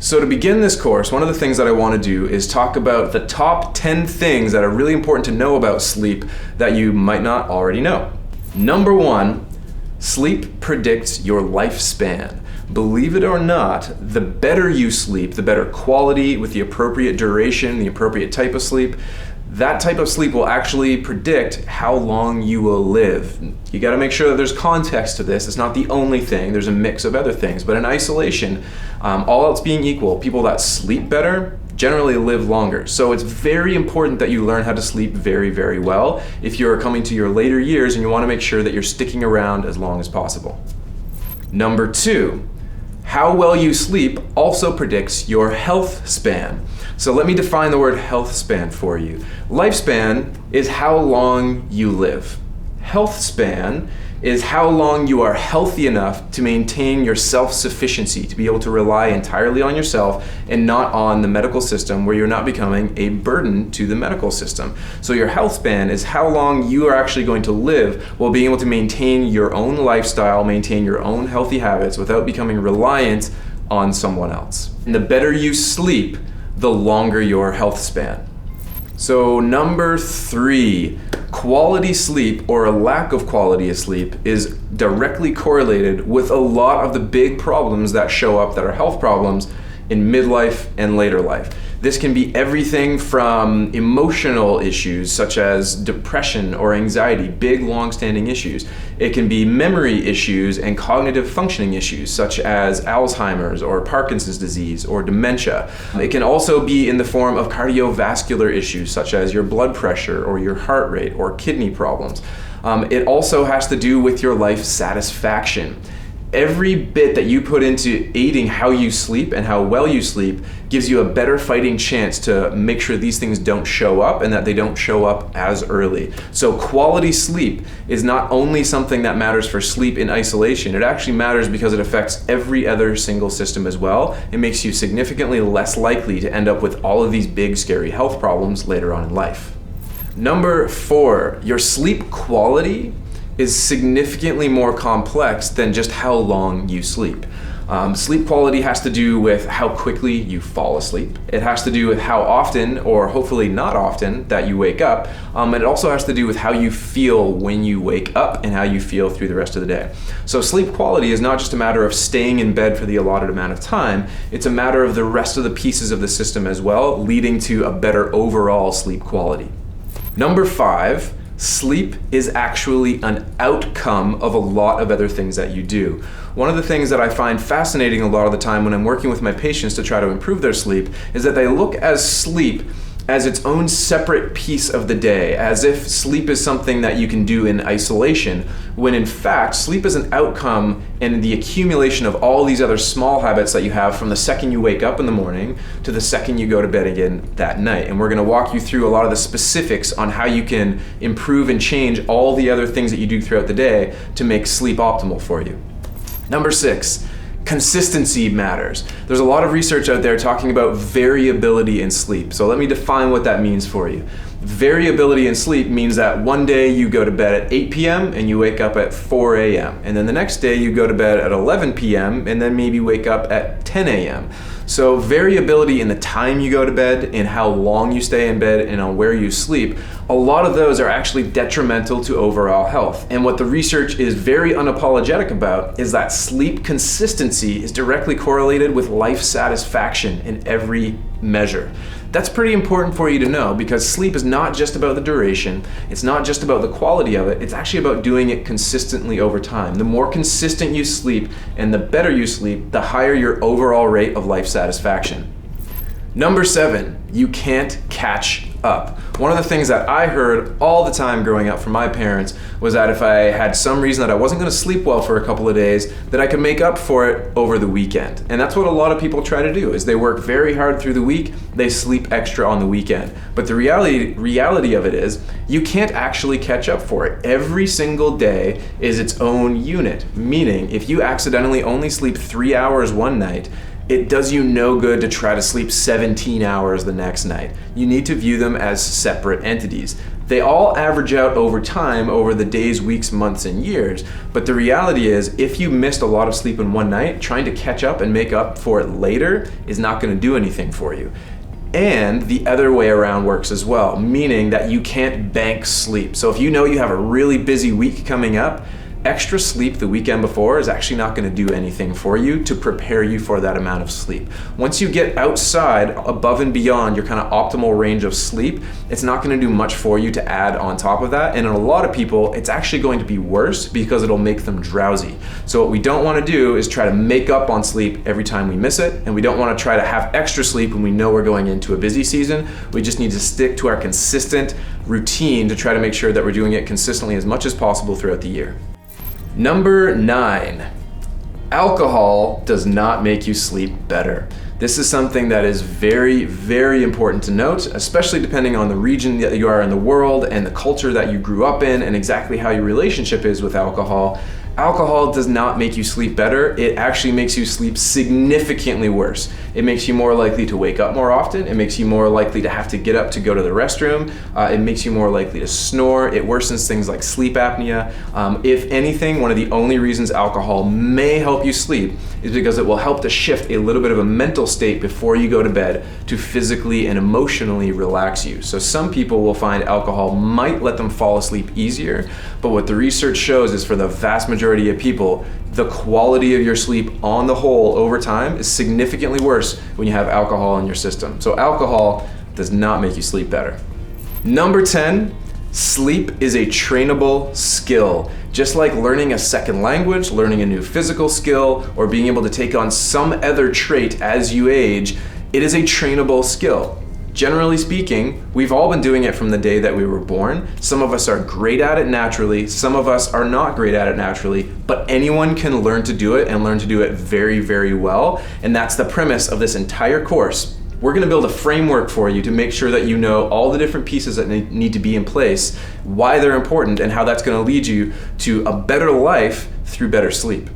So to begin this course, one of the things that I want to do is talk about the top 10 things that are really important to know about sleep that you might not already know. Number 1, sleep predicts your lifespan. Believe it or not, the better you sleep, the better quality with the appropriate duration, the appropriate type of sleep, that type of sleep will actually predict how long you will live. You got to make sure that there's context to this. It's not the only thing. There's a mix of other things. But in isolation, all else being equal, people that sleep better generally live longer. So it's very important that you learn how to sleep very, very well if you're coming to your later years and you want to make sure that you're sticking around as long as possible. Number 2, how well you sleep also predicts your health span. So let me define the word health span for you. Lifespan is how long you live. Health span is how long you are healthy enough to maintain your self-sufficiency, to be able to rely entirely on yourself and not on the medical system, where you're not becoming a burden to the medical system. So your health span is how long you are actually going to live while being able to maintain your own lifestyle, maintain your own healthy habits without becoming reliant on someone else. And the better you sleep, the longer your health span. So number 3, quality sleep or a lack of quality of sleep is directly correlated with a lot of the big problems that show up that are health problems in midlife and later life. This can be everything from emotional issues such as depression or anxiety, big long-standing issues. It can be memory issues and cognitive functioning issues such as Alzheimer's or Parkinson's disease or dementia. It can also be in the form of cardiovascular issues such as your blood pressure or your heart rate or kidney problems. It also has to do with your life satisfaction. Every bit that you put into aiding how you sleep and how well you sleep gives you a better fighting chance to make sure these things don't show up and that they don't show up as early. So quality sleep is not only something that matters for sleep in isolation, it actually matters because it affects every other single system as well. It makes you significantly less likely to end up with all of these big scary health problems later on in life. Number 4, your sleep quality is significantly more complex than just how long you sleep. Sleep quality has to do with how quickly you fall asleep. It has to do with how often, or hopefully not often, that you wake up. And it also has to do with how you feel when you wake up and how you feel through the rest of the day. So sleep quality is not just a matter of staying in bed for the allotted amount of time, it's a matter of the rest of the pieces of the system as well, leading to a better overall sleep quality. Number 5, sleep is actually an outcome of a lot of other things that you do. One of the things that I find fascinating a lot of the time when I'm working with my patients to try to improve their sleep is that they look at sleep as its own separate piece of the day, as if sleep is something that you can do in isolation, when in fact, sleep is an outcome and the accumulation of all these other small habits that you have from the second you wake up in the morning to the second you go to bed again that night. And we're gonna walk you through a lot of the specifics on how you can improve and change all the other things that you do throughout the day to make sleep optimal for you. Number 6, consistency matters. There's a lot of research out there talking about variability in sleep. So let me define what that means for you. Variability in sleep means that one day you go to bed at 8 p.m. and you wake up at 4 a.m. And then the next day you go to bed at 11 p.m. and then maybe wake up at 10 a.m. So variability in the time you go to bed, in how long you stay in bed, and on where you sleep, a lot of those are actually detrimental to overall health. And what the research is very unapologetic about is that sleep consistency is directly correlated with life satisfaction in every measure. That's pretty important for you to know, because sleep is not just about the duration, it's not just about the quality of it, it's actually about doing it consistently over time. The more consistent you sleep and the better you sleep, the higher your overall rate of life satisfaction. Number 7, you can't catch up. One of the things that I heard all the time growing up from my parents was that if I had some reason that I wasn't going to sleep well for a couple of days, that I could make up for it over the weekend. And that's what a lot of people try to do, is they work very hard through the week, they sleep extra on the weekend. But the reality of it is, you can't actually catch up for it. Every single day is its own unit, meaning if you accidentally only sleep 3 hours one night, it does you no good to try to sleep 17 hours the next night. You need to view them as separate entities. They all average out over time, over the days, weeks, months, and years. But the reality is, if you missed a lot of sleep in one night, trying to catch up and make up for it later is not going to do anything for you. And the other way around works as well, meaning that you can't bank sleep. So if you know you have a really busy week coming up, extra sleep the weekend before is actually not going to do anything for you to prepare you for that amount of sleep. Once you get outside, above and beyond your kind of optimal range of sleep, it's not going to do much for you to add on top of that. And in a lot of people, it's actually going to be worse because it'll make them drowsy. So what we don't want to do is try to make up on sleep every time we miss it. And we don't want to try to have extra sleep when we know we're going into a busy season. We just need to stick to our consistent routine to try to make sure that we're doing it consistently as much as possible throughout the year. Number 9, alcohol does not make you sleep better. This is something that is very, very important to note, especially depending on the region that you are in the world and the culture that you grew up in and exactly how your relationship is with alcohol. Alcohol does not make you sleep better. It actually makes you sleep significantly worse. It makes you more likely to wake up more often. It makes you more likely to have to get up to go to the restroom. It makes you more likely to snore. It worsens things like sleep apnea. If anything, one of the only reasons alcohol may help you sleep is because it will help to shift a little bit of a mental state before you go to bed to physically and emotionally relax you. So some people will find alcohol might let them fall asleep easier, but what the research shows is for the vast majority of people, the quality of your sleep on the whole over time is significantly worse when you have alcohol in your system. So alcohol does not make you sleep better. Number 10, sleep is a trainable skill. Just like learning a second language, learning a new physical skill, or being able to take on some other trait as you age, it is a trainable skill. Generally speaking, we've all been doing it from the day that we were born. Some of us are great at it naturally, some of us are not great at it naturally, but anyone can learn to do it and learn to do it very, very well. And that's the premise of this entire course. We're gonna build a framework for you to make sure that you know all the different pieces that need to be in place, why they're important, and how that's gonna lead you to a better life through better sleep.